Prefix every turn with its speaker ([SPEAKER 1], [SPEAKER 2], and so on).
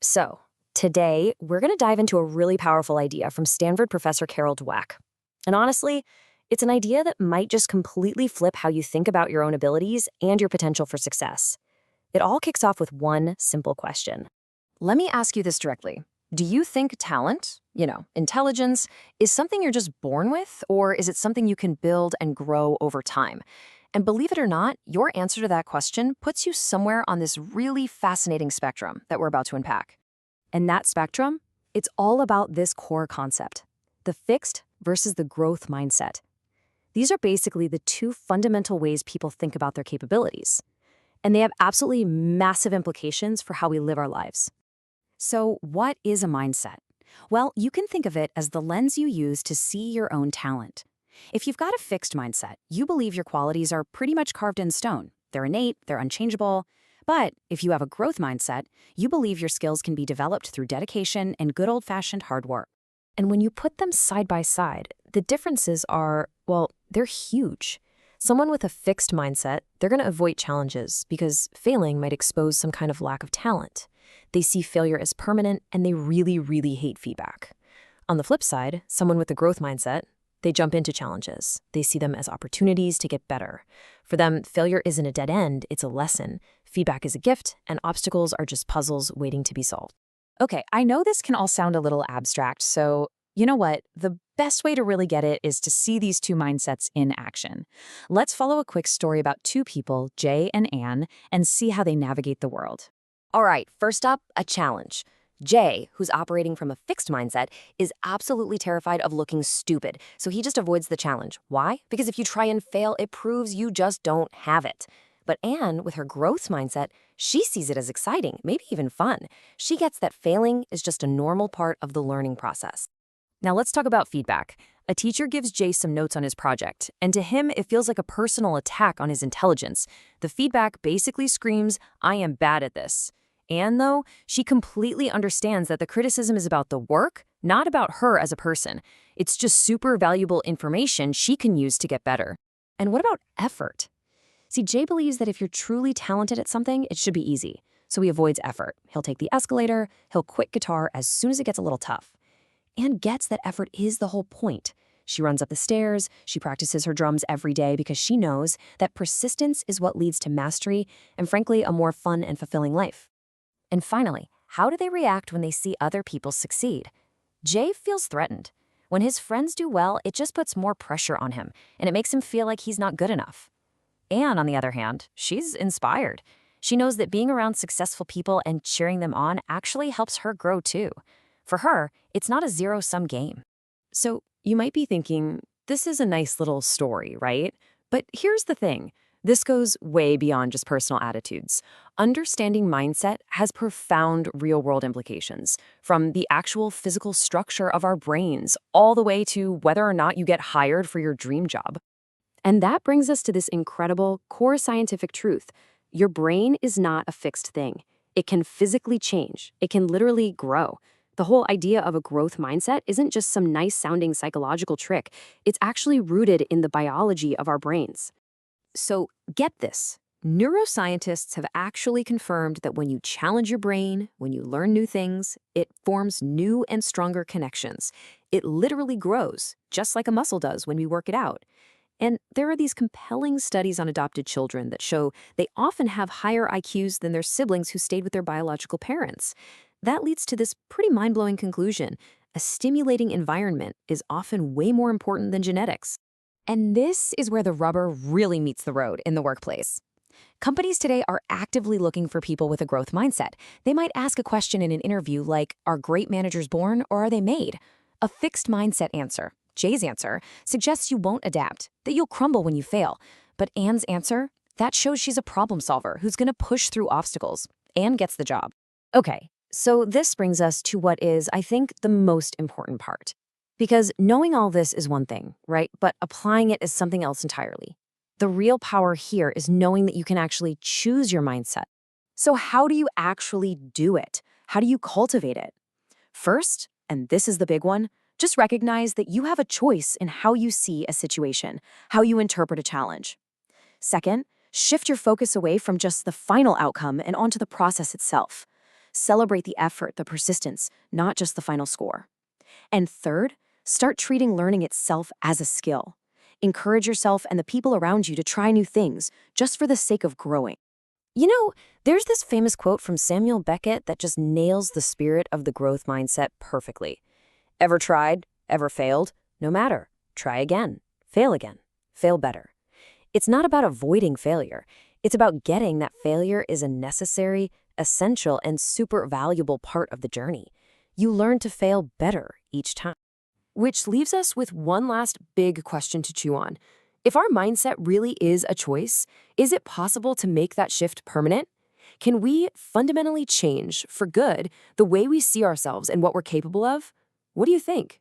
[SPEAKER 1] So, today we're going to dive into a really powerful idea from Stanford professor Carol Dweck. And honestly, it's an idea that might just completely flip how you think about your own abilities and your potential for success. It all kicks off with one simple question. Let me ask you this directly. Do you think talent, intelligence, is something you're just born with, or is it something you can build and grow over time? And believe it or not, your answer to that question puts you somewhere on this really fascinating spectrum that we're about to unpack. And that spectrum, it's all about this core concept, the fixed versus the growth mindset. These are basically the two fundamental ways people think about their capabilities. And they have absolutely massive implications for how we live our lives. So, what is a mindset? Well, you can think of it as the lens you use to see your own talent. If you've got a fixed mindset, you believe your qualities are pretty much carved in stone. They're innate, they're unchangeable. But if you have a growth mindset, you believe your skills can be developed through dedication and good old-fashioned hard work. And when you put them side by side, the differences are, well, they're huge. Someone with a fixed mindset, they're going to avoid challenges because failing might expose some kind of lack of talent. They see failure as permanent and they really, really hate feedback. On the flip side, someone with a growth mindset, they jump into challenges. They see them as opportunities to get better. For them, failure isn't a dead end, it's a lesson. Feedback is a gift, and obstacles are just puzzles waiting to be solved.
[SPEAKER 2] Okay, I know this can all sound a little abstract, so you know what? The best way to really get it is to see these two mindsets in action. Let's follow a quick story about two people, Jay and Anne, and see how they navigate the world.
[SPEAKER 1] All right, first up, a challenge. Jay, who's operating from a fixed mindset, is absolutely terrified of looking stupid, so he just avoids the challenge. Why? Because if you try and fail, it proves you just don't have it. But Anne, with her growth mindset, she sees it as exciting, maybe even fun. She gets that failing is just a normal part of the learning process. Now let's talk about feedback. A teacher gives Jay some notes on his project, and to him, it feels like a personal attack on his intelligence. The feedback basically screams, "I am bad at this." Anne, though, she completely understands that the criticism is about the work, not about her as a person. It's just super valuable information she can use to get better. And what about effort? See, Jay believes that if you're truly talented at something, it should be easy. So he avoids effort. He'll take the escalator, he'll quit guitar as soon as it gets a little tough. Anne gets that effort is the whole point. She runs up the stairs, she practices her drums every day because she knows that persistence is what leads to mastery and, frankly, a more fun and fulfilling life. And finally, how do they react when they see other people succeed? Jay feels threatened. When his friends do well, it just puts more pressure on him, and it makes him feel like he's not good enough. Anne, on the other hand, she's inspired. She knows that being around successful people and cheering them on actually helps her grow too. For her, it's not a zero-sum game. So you might be thinking, this is a nice little story, right? But here's the thing. This goes way beyond just personal attitudes. Understanding mindset has profound real-world implications, from the actual physical structure of our brains all the way to whether or not you get hired for your dream job. And that brings us to this incredible core scientific truth. Your brain is not a fixed thing. It can physically change. It can literally grow. The whole idea of a growth mindset isn't just some nice-sounding psychological trick. It's actually rooted in the biology of our brains. So get this. Neuroscientists have actually confirmed that when you challenge your brain, when you learn new things, it forms new and stronger connections. It literally grows, just like a muscle does when we work it out. And there are these compelling studies on adopted children that show they often have higher IQs than their siblings who stayed with their biological parents. That leads to this pretty mind-blowing conclusion. A stimulating environment is often way more important than genetics. And this is where the rubber really meets the road in the workplace. Companies today are actively looking for people with a growth mindset. They might ask a question in an interview like, are great managers born or are they made? A fixed mindset answer, Jay's answer, suggests you won't adapt, that you'll crumble when you fail. But Anne's answer, that shows she's a problem solver who's going to push through obstacles. Anne gets the job. Okay, so this brings us to what is, I think, the most important part. Because knowing all this is one thing, right? But applying it is something else entirely. The real power here is knowing that you can actually choose your mindset. So how do you actually do it? How do you cultivate it? First, and this is the big one, just recognize that you have a choice in how you see a situation, how you interpret a challenge. Second, shift your focus away from just the final outcome and onto the process itself. Celebrate the effort, the persistence, not just the final score. And third, start treating learning itself as a skill. Encourage yourself and the people around you to try new things just for the sake of growing. You know, there's this famous quote from Samuel Beckett that just nails the spirit of the growth mindset perfectly. Ever tried? Ever failed? No matter. Try again. Fail again. Fail better. It's not about avoiding failure. It's about getting that failure is a necessary, essential, and super valuable part of the journey. You learn to fail better each time. Which leaves us with one last big question to chew on. If our mindset really is a choice, is it possible to make that shift permanent? Can we fundamentally change, for good, the way we see ourselves and what we're capable of? What do you think?